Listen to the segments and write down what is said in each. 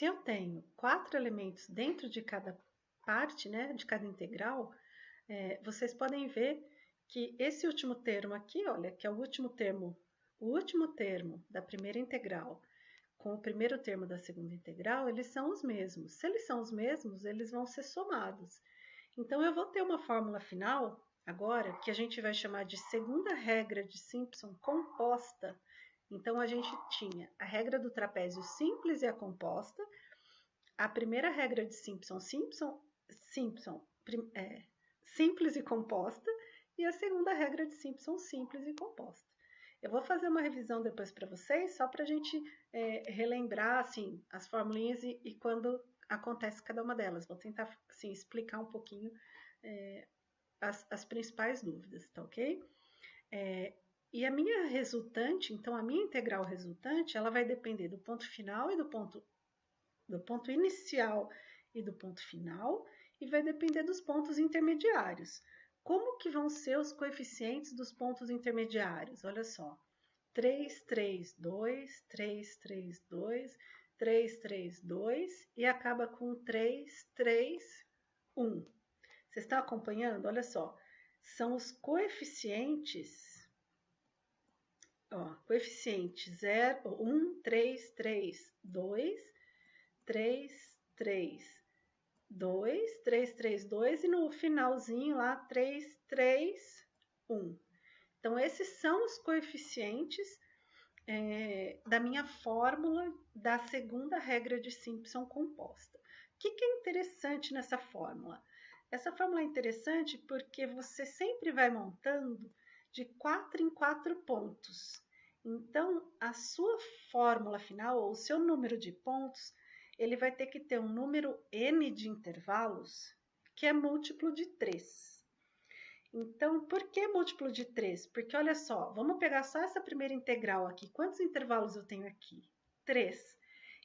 se eu tenho 4 elementos dentro de cada parte, né, de cada integral, vocês podem ver que esse último termo aqui, olha, que é o último termo da primeira integral com o primeiro termo da segunda integral, eles são os mesmos. Se eles são os mesmos, eles vão ser somados. Então, eu vou ter uma fórmula final, agora, que a gente vai chamar de segunda regra de Simpson composta. Então, a gente tinha a regra do trapézio simples e a composta, a primeira regra de Simpson simples e composta, e a segunda regra de Simpson simples e composta. Eu vou fazer uma revisão depois para vocês, só para a gente relembrar assim, as formulinhas e quando acontece cada uma delas. Vou tentar assim, explicar um pouquinho as principais dúvidas, tá ok? E a minha resultante, então a minha integral resultante, ela vai depender do ponto final e do ponto inicial e do ponto final, e vai depender dos pontos intermediários. Como que vão ser os coeficientes dos pontos intermediários? Olha só, 3, 3, 2, 3, 3, 2, 3, 3, 2 e acaba com 3, 3, 1. Vocês estão acompanhando? Olha só, são os coeficientes, coeficiente 0, 1, 3, 3, 2, 3, 3, 2, 3, 3, 2 e no finalzinho lá 3, 3, 1. Então, esses são os coeficientes da minha fórmula da segunda regra de Simpson composta. O que é interessante nessa fórmula? Essa fórmula é interessante porque você sempre vai montando de 4 em 4 pontos. Então, a sua fórmula final, ou o seu número de pontos, ele vai ter que ter um número n de intervalos que é múltiplo de 3. Então, por que múltiplo de 3? Porque, olha só, vamos pegar só essa primeira integral aqui. Quantos intervalos eu tenho aqui? 3.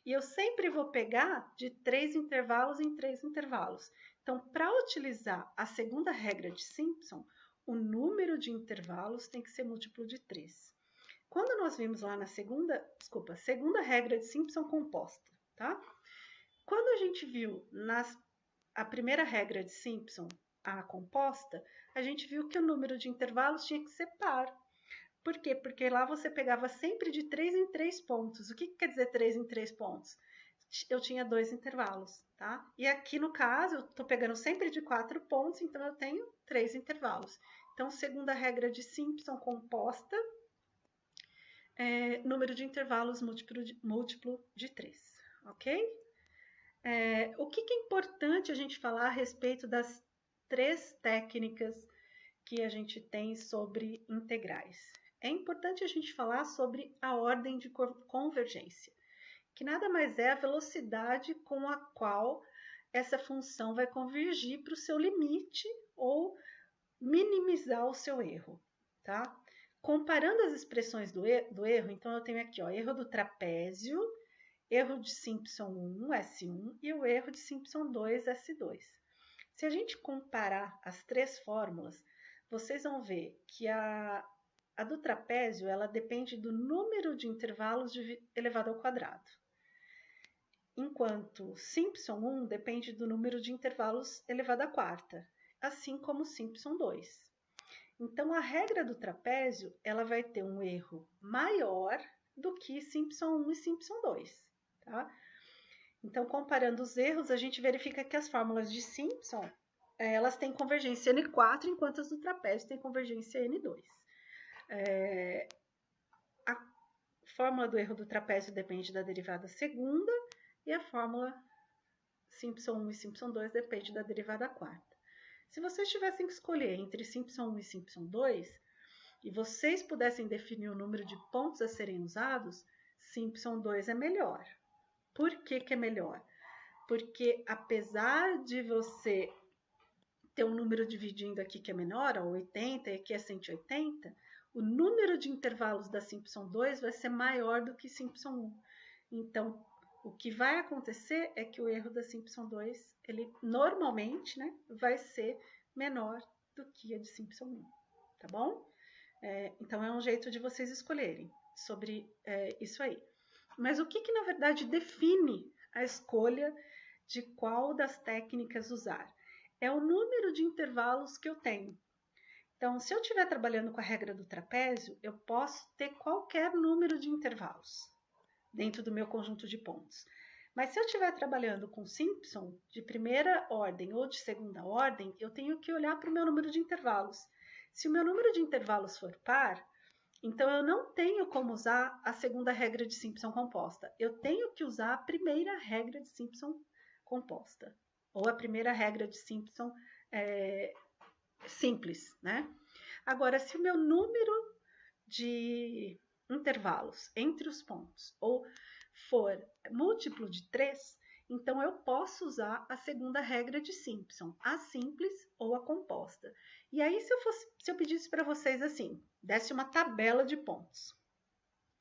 E eu sempre vou pegar de 3 intervalos em 3 intervalos. Então, para utilizar a segunda regra de Simpson, o número de intervalos tem que ser múltiplo de 3. Quando nós vimos lá na segunda regra de Simpson composta, tá? Quando a gente viu a primeira regra de Simpson, a composta, a gente viu que o número de intervalos tinha que ser par. Por quê? Porque lá você pegava sempre de 3 em 3 pontos. O que quer dizer 3 em 3 pontos? Eu tinha 2 intervalos, tá? E aqui no caso, eu estou pegando sempre de 4 pontos, então eu tenho 3 intervalos. Então, segunda regra de Simpson composta, número de intervalos múltiplo de 3, ok? O que é importante a gente falar a respeito das 3 técnicas que a gente tem sobre integrais? É importante a gente falar sobre a ordem de convergência, que nada mais é a velocidade com a qual essa função vai convergir para o seu limite ou minimizar o seu erro, tá? Comparando as expressões do erro, então eu tenho aqui, erro do trapézio, erro de Simpson 1, S1, e o erro de Simpson 2, S2. Se a gente comparar as 3 fórmulas, vocês vão ver que a do trapézio, ela depende do número de intervalos elevado ao quadrado. Enquanto Simpson 1 depende do número de intervalos elevado à quarta, assim como Simpson 2. Então, a regra do trapézio, ela vai ter um erro maior do que Simpson 1 e Simpson 2, tá? Então, comparando os erros, a gente verifica que as fórmulas de Simpson, elas têm convergência N4, enquanto as do trapézio têm convergência N2. A fórmula do erro do trapézio depende da derivada segunda e a fórmula Simpson 1 e Simpson 2 depende da derivada quarta. Se vocês tivessem que escolher entre Simpson 1 e Simpson 2, e vocês pudessem definir o número de pontos a serem usados, Simpson 2 é melhor. Por que é melhor? Porque apesar de você ter um número dividindo aqui que é menor, 80, e aqui é 180, o número de intervalos da Simpson 2 vai ser maior do que Simpson 1. Então, o que vai acontecer é que o erro da Simpson 2, ele normalmente, né, vai ser menor do que a de Simpson 1, tá bom? Então, é um jeito de vocês escolherem sobre isso aí. Mas o que na verdade define a escolha de qual das técnicas usar. É o número de intervalos que eu tenho. Então, se eu estiver trabalhando com a regra do trapézio, eu posso ter qualquer número de intervalos dentro do meu conjunto de pontos. Mas se eu estiver trabalhando com Simpson de primeira ordem ou de segunda ordem, eu tenho que olhar para o meu número de intervalos. Se o meu número de intervalos for par, então eu não tenho como usar a segunda regra de Simpson composta. Eu tenho que usar a primeira regra de Simpson composta, ou a primeira regra de Simpson simples, né? Agora, se o meu número de intervalos entre os pontos ou for múltiplo de 3, então eu posso usar a segunda regra de Simpson, a simples ou a composta. E aí, se eu pedisse para vocês assim, desse uma tabela de pontos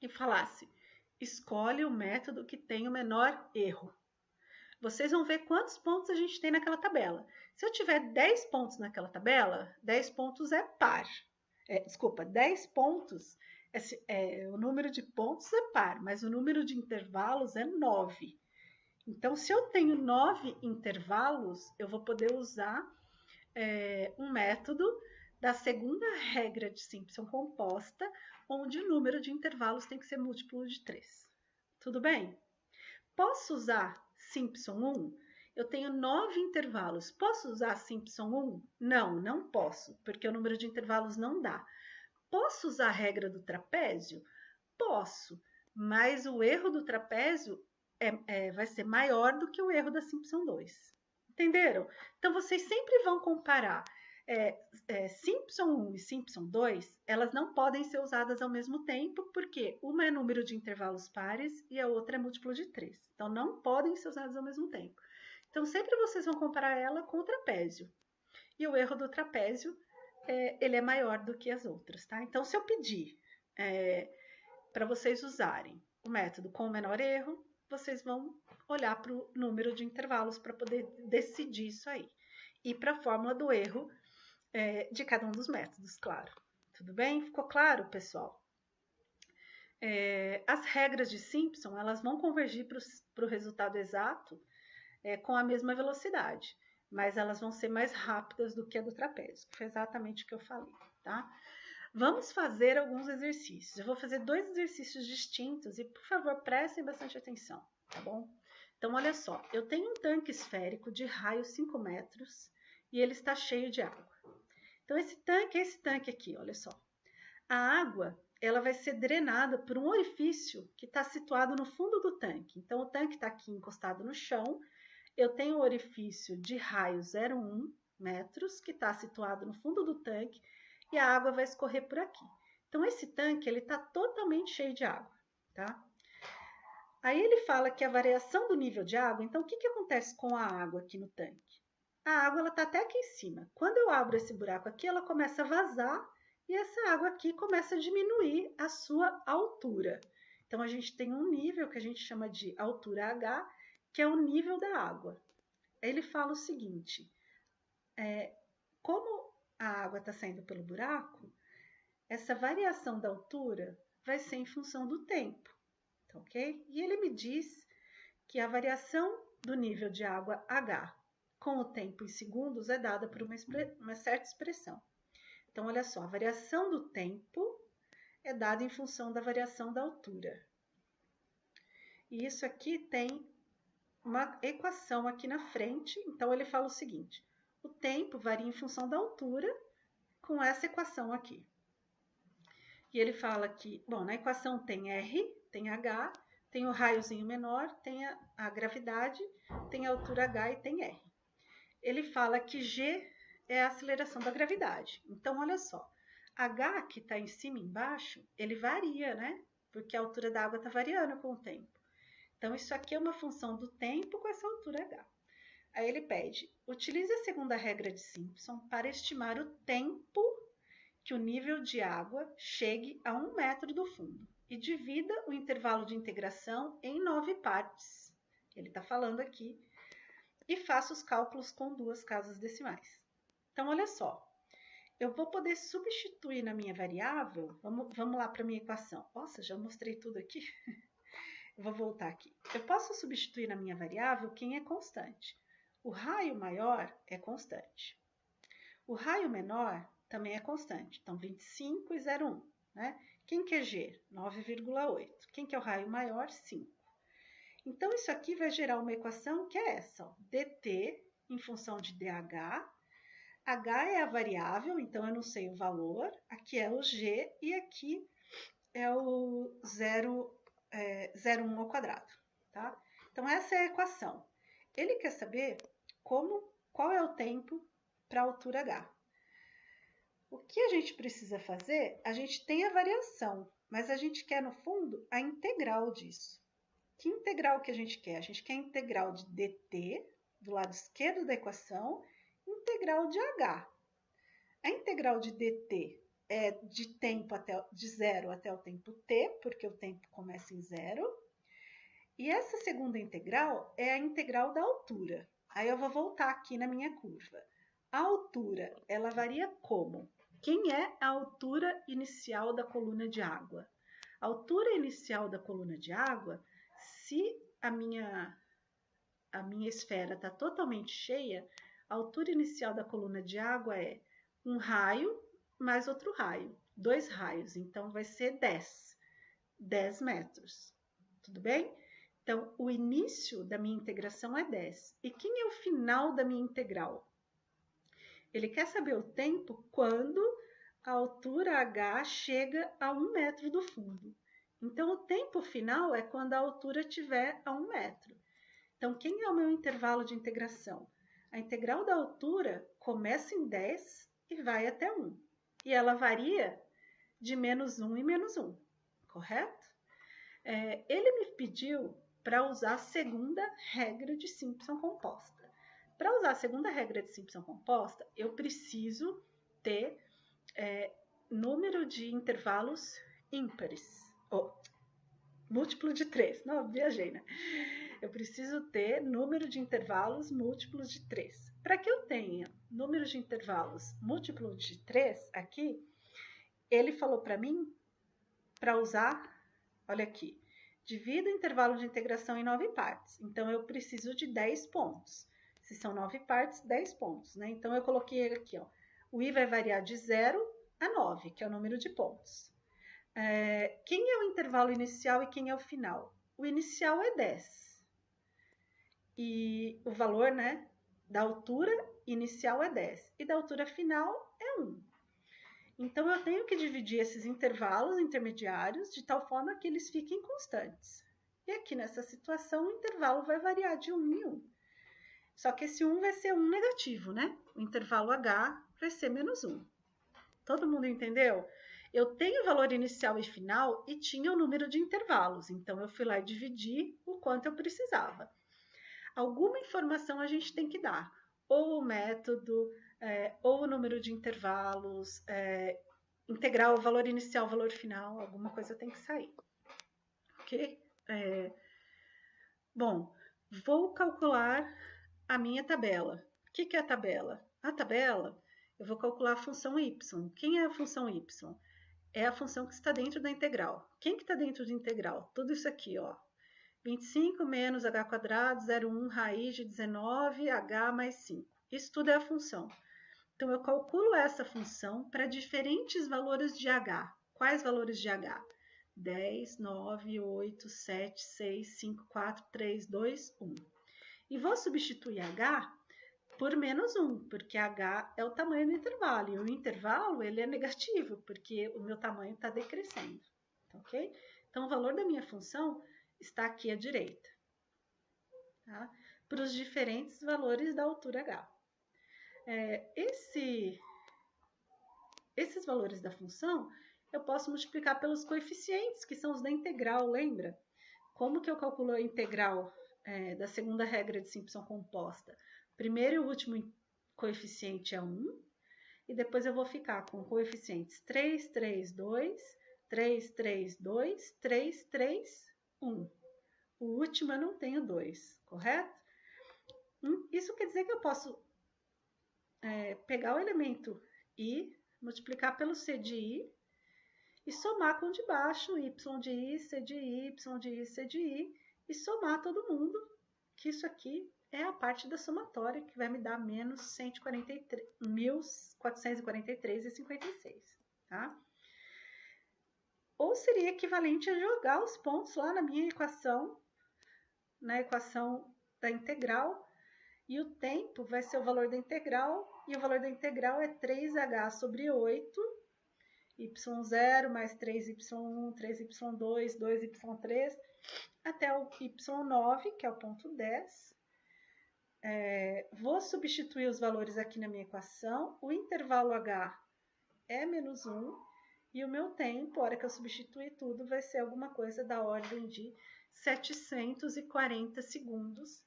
e falasse, escolhe o método que tem o menor erro. Vocês vão ver quantos pontos a gente tem naquela tabela. Se eu tiver 10 pontos naquela tabela, 10 pontos é par. 10 pontos, o número de pontos é par, mas o número de intervalos é 9. Então, se eu tenho 9 intervalos, eu vou poder usar um método da segunda regra de Simpson composta, onde o número de intervalos tem que ser múltiplo de 3. Tudo bem? Posso usar Simpson 1? Eu tenho 9 intervalos. Posso usar Simpson 1? Não, não posso, porque o número de intervalos não dá. Posso usar a regra do trapézio? Posso, mas o erro do trapézio vai ser maior do que o erro da Simpson 2. Entenderam? Então, vocês sempre vão comparar Simpson 1 e Simpson 2, elas não podem ser usadas ao mesmo tempo, porque uma é número de intervalos pares e a outra é múltiplo de 3. Então, não podem ser usadas ao mesmo tempo. Então, sempre vocês vão comparar ela com o trapézio. E o erro do trapézio, ele é maior do que as outras, tá? Então, se eu pedir para vocês usarem o método com o menor erro, vocês vão olhar para o número de intervalos para poder decidir isso aí. E para a fórmula do erro de cada um dos métodos, claro. Tudo bem? Ficou claro, pessoal? As regras de Simpson, elas vão convergir para o resultado exato com a mesma velocidade, mas elas vão ser mais rápidas do que a do trapézio, que foi exatamente o que eu falei, tá? Vamos fazer alguns exercícios. Eu vou fazer 2 exercícios distintos e, por favor, prestem bastante atenção, tá bom? Então, olha só, eu tenho um tanque esférico de raio 5 metros e ele está cheio de água. Então, esse tanque aqui, olha só. A água, ela vai ser drenada por um orifício que está situado no fundo do tanque. Então, o tanque está aqui encostado no chão. Eu tenho um orifício de raio 0,1 metros que está situado no fundo do tanque e a água vai escorrer por aqui. Então, esse tanque, ele está totalmente cheio de água, tá? Aí ele fala que a variação do nível de água, então, o que acontece com a água aqui no tanque? A água, ela está até aqui em cima. Quando eu abro esse buraco aqui, ela começa a vazar e essa água aqui começa a diminuir a sua altura. Então, a gente tem um nível que a gente chama de altura H, que é o nível da água. Aí ele fala o seguinte, como a água está saindo pelo buraco, essa variação da altura vai ser em função do tempo, tá ok? E ele me diz que a variação do nível de água H com o tempo em segundos é dada por uma certa expressão. Então, olha só, a variação do tempo é dada em função da variação da altura. E isso aqui tem uma equação aqui na frente, então ele fala o seguinte, o tempo varia em função da altura com essa equação aqui. E ele fala que, bom, na equação tem R, tem H, tem o raiozinho menor, tem a gravidade, tem a altura H e tem R. Ele fala que G é a aceleração da gravidade. Então, olha só, H que está em cima e embaixo, ele varia, né? Porque a altura da água está variando com o tempo. Então, isso aqui é uma função do tempo com essa altura H. Aí ele pede, utilize a segunda regra de Simpson para estimar o tempo que o nível de água chegue a 1 metro do fundo e divida o intervalo de integração em 9 partes. Ele está falando aqui. E faço os cálculos com 2 casas decimais. Então, olha só, eu vou poder substituir na minha variável, vamos lá para a minha equação. Nossa, já mostrei tudo aqui. Eu vou voltar aqui. Eu posso substituir na minha variável quem é constante. O raio maior é constante. O raio menor também é constante. Então, 25 e 0,1. Né? Quem que é G? 9,8. Quem que é o raio maior? 5. Então, isso aqui vai gerar uma equação que é essa. Ó, dt em função de dH. H é a variável, então eu não sei o valor. Aqui é o G e aqui é o 0,1 ao quadrado. Tá? Então, essa é a equação. Ele quer saber qual é o tempo para a altura H. O que a gente precisa fazer? A gente tem a variação, mas a gente quer, no fundo, a integral disso. Que integral que a gente quer? A gente quer a integral de dt, do lado esquerdo da equação, integral de h. A integral de dt é de tempo de 0 até o tempo t, porque o tempo começa em 0. E essa segunda integral é a integral da altura. Aí eu vou voltar aqui na minha curva. A altura, ela varia como? Quem é a altura inicial da coluna de água? A altura inicial da coluna de água, se a minha esfera está totalmente cheia, a altura inicial da coluna de água é um raio mais outro raio, 2 raios, então vai ser 10 metros, tudo bem? Então, o início da minha integração é 10. E quem é o final da minha integral? Ele quer saber o tempo quando a altura h chega a 1 metro do fundo. Então, o tempo final é quando a altura estiver a 1 metro. Então, quem é o meu intervalo de integração? A integral da altura começa em 10 e vai até 1. E ela varia de menos 1 e menos 1, correto? Ele me pediu para usar a segunda regra de Simpson composta. Para usar a segunda regra de Simpson composta, eu preciso ter número de intervalos ímpares. Múltiplo de 3. Não, viajei, né? Eu preciso ter número de intervalos múltiplos de 3. Para que eu tenha número de intervalos múltiplo de 3 aqui, ele falou para mim para usar, olha aqui, divida o intervalo de integração em 9 partes. Então, eu preciso de 10 pontos. Se são 9 partes, 10 pontos, né? Então, eu coloquei aqui, ó, o i vai variar de 0 a 9, que é o número de pontos. Quem é o intervalo inicial e quem é o final? O inicial é 10. E o valor, né, da altura inicial é 10. E da altura final é 1. Então, eu tenho que dividir esses intervalos intermediários de tal forma que eles fiquem constantes. E aqui nessa situação, o intervalo vai variar de 1 em 1. Só que esse 1 vai ser 1 negativo, né? O intervalo h vai ser menos 1. Todo mundo entendeu? Eu tenho o valor inicial e final e tinha o número de intervalos. Então, eu fui lá e dividi o quanto eu precisava. Alguma informação a gente tem que dar. Ou o método, ou o número de intervalos, integral, o valor inicial, o valor final, alguma coisa tem que sair. Ok? Bom, vou calcular a minha tabela. O que é a tabela? A tabela, eu vou calcular a função y. Quem é a função y? É a função que está dentro da integral. Quem que está dentro da integral? Tudo isso aqui, ó. 25 menos h quadrado, 0,1 raiz de 19, h mais 5. Isso tudo é a função. Então, eu calculo essa função para diferentes valores de h. Quais valores de h? 10, 9, 8, 7, 6, 5, 4, 3, 2, 1. E vou substituir h por menos 1, porque h é o tamanho do intervalo. E o intervalo ele é negativo, porque o meu tamanho está decrescendo. Ok? Então, o valor da minha função está aqui à direita, tá? Para os diferentes valores da altura h. Esses valores da função, eu posso multiplicar pelos coeficientes, que são os da integral, lembra? Como que eu calculo a integral da segunda regra de Simpson composta? Primeiro e o último coeficiente é 1, e depois eu vou ficar com coeficientes 3, 3, 2, 3, 3, 2, 3, 3, 1. O último eu não tenho 2, correto? Isso quer dizer que eu posso pegar o elemento i, multiplicar pelo c de i e somar com o de baixo, y de i, c de i, y de i, c de i, e somar todo mundo, que isso aqui é a parte da somatória, que vai me dar menos 1.443,56, tá? Ou seria equivalente a jogar os pontos lá na minha equação, na equação da integral, e o tempo vai ser o valor da integral, e o valor da integral é 3h sobre 8, y0 mais 3y1, 3y2, 2y3, até o y9, que é o ponto 10. Vou substituir os valores aqui na minha equação, o intervalo h é menos 1, e o meu tempo, a hora que eu substituir tudo, vai ser alguma coisa da ordem de 740 segundos,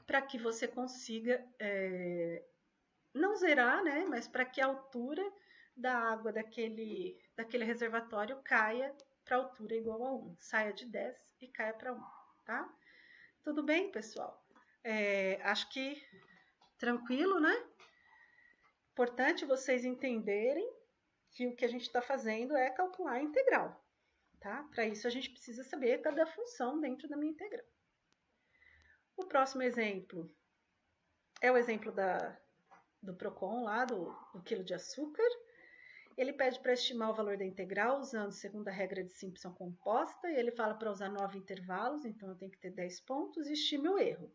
para que você consiga, não zerar, né, mas para que a altura da água daquele reservatório caia para a altura igual a 1. Saia de 10 e caia para 1, tá? Tudo bem, pessoal? Acho que tranquilo, né? Importante vocês entenderem que o que a gente está fazendo é calcular a integral, tá? Para isso, a gente precisa saber cada função dentro da minha integral. O próximo exemplo é o exemplo do PROCON, lá do quilo de açúcar. Ele pede para estimar o valor da integral usando a segunda regra de Simpson composta, e ele fala para usar 9 intervalos, então eu tenho que ter 10 pontos, e estime o erro.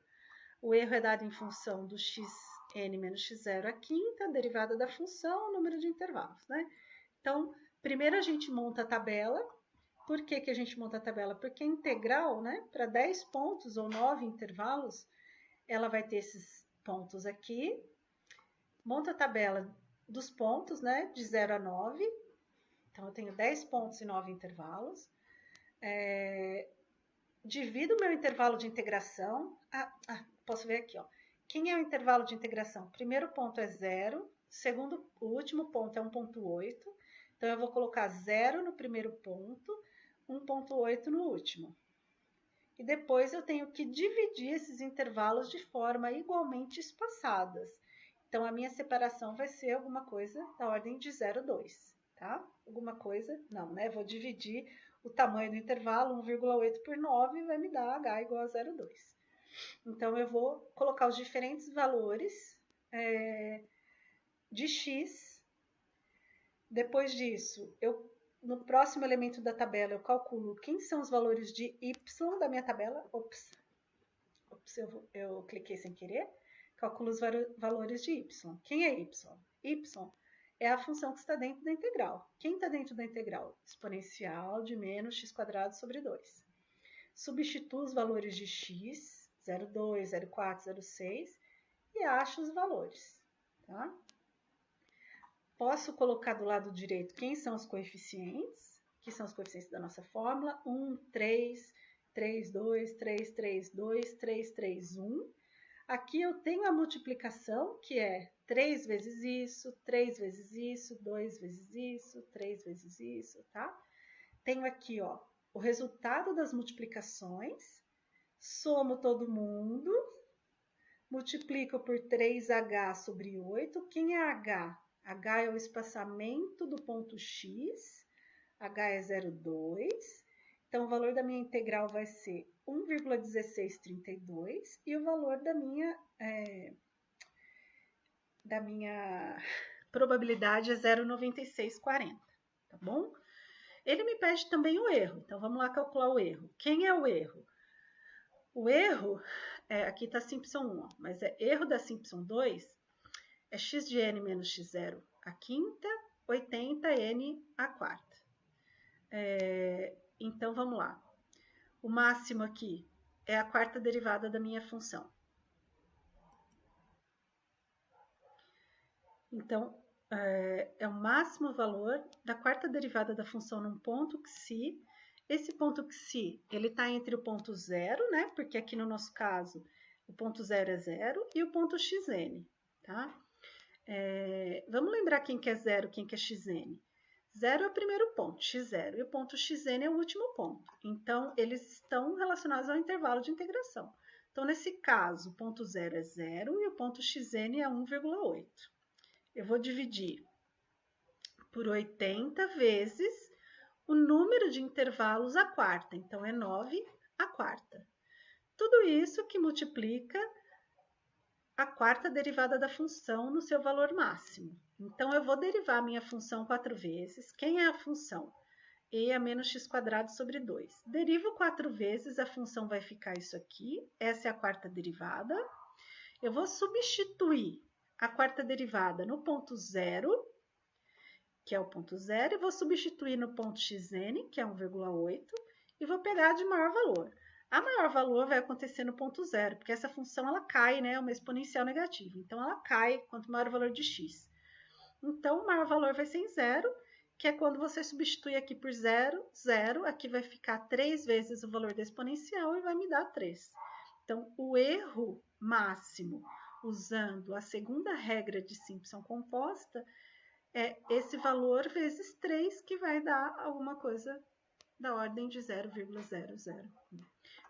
O erro é dado em função do xn menos x0 à quinta, derivada da função, o número de intervalos, né? Então, primeiro a gente monta a tabela. Por que a gente monta a tabela? Porque a integral, né, para 10 pontos ou 9 intervalos, ela vai ter esses pontos aqui. Monta a tabela dos pontos, né, de 0 a 9. Então, eu tenho 10 pontos e 9 intervalos. Divido o meu intervalo de integração. Posso ver aqui, ó. Quem é o intervalo de integração? O primeiro ponto é 0, o último ponto é 1,8. Então, eu vou colocar 0 no primeiro ponto, 1,8 no último. E depois eu tenho que dividir esses intervalos de forma igualmente espaçadas. Então, a minha separação vai ser alguma coisa da ordem de 0,2, tá? Alguma coisa, não, né? Vou dividir o tamanho do intervalo, 1,8 por 9, vai me dar h igual a 0,2. Então, eu vou colocar os diferentes valores de x. Depois disso, no próximo elemento da tabela, eu calculo quem são os valores de y da minha tabela. Eu cliquei sem querer. Calculo os valores de y. Quem é y? Y é a função que está dentro da integral. Quem está dentro da integral? Exponencial de menos x² sobre 2. Substituo os valores de x, 0,2, 0,4, 0,6, e acho os valores, tá? Posso colocar do lado direito quem são os coeficientes, que são os coeficientes da nossa fórmula. 1, 3, 3, 2, 3, 3, 2, 3, 3, 1. Aqui eu tenho a multiplicação, que é 3 vezes isso, 3 vezes isso, 2 vezes isso, 3 vezes isso, tá? Tenho aqui, ó, o resultado das multiplicações, somo todo mundo, multiplico por 3h sobre 8. Quem é h? h é o espaçamento do ponto x, h é 0,2. Então, o valor da minha integral vai ser 1,1632 e o valor da minha probabilidade é 0,9640, tá bom? Ele me pede também o erro, então vamos lá calcular o erro. Quem é o erro? O erro, aqui está Simpson 1, mas erro da Simpson 2 é x de n menos x0 à quinta, 80n à quarta. Então, vamos lá. O máximo aqui é a quarta derivada da minha função. Então, é o máximo valor da quarta derivada da função num ponto xi. Esse ponto xi, ele está entre o ponto 0, né? Porque aqui no nosso caso, o ponto 0 é 0, e o ponto xn, tá? Vamos lembrar quem que é 0, quem que é xn. 0 é o primeiro ponto, x0, e o ponto xn é o último ponto. Então, eles estão relacionados ao intervalo de integração. Então, nesse caso, o ponto 0 é 0 e o ponto xn é 1,8. Eu vou dividir por 80 vezes o número de intervalos à quarta. Então, é 9 à quarta. Tudo isso que multiplica a quarta derivada da função no seu valor máximo. Então, eu vou derivar a minha função 4 vezes. Quem é a função? E a menos x² sobre 2. Derivo 4 vezes, a função vai ficar isso aqui. Essa é a quarta derivada. Eu vou substituir a quarta derivada no ponto 0, que é o ponto 0, e vou substituir no ponto xn, que é 1,8, e vou pegar de maior valor. A maior valor vai acontecer no ponto 0, porque essa função ela cai, né? É uma exponencial negativa. Então, ela cai quanto maior o valor de x. Então, o maior valor vai ser em 0, que é quando você substitui aqui por 0, 0, aqui vai ficar 3 vezes o valor da exponencial e vai me dar 3. Então, o erro máximo usando a segunda regra de Simpson composta é esse valor vezes 3, que vai dar alguma coisa da ordem de 0,001.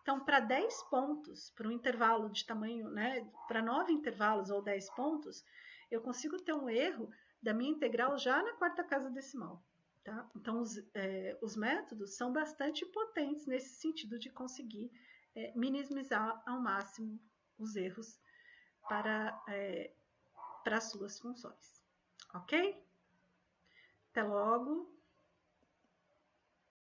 Então, para 10 pontos, para um intervalo de tamanho, né, para 9 intervalos ou 10 pontos, eu consigo ter um erro da minha integral já na quarta casa decimal. Tá? Então, os métodos são bastante potentes nesse sentido de conseguir minimizar ao máximo os erros para as suas funções. Ok? Até logo!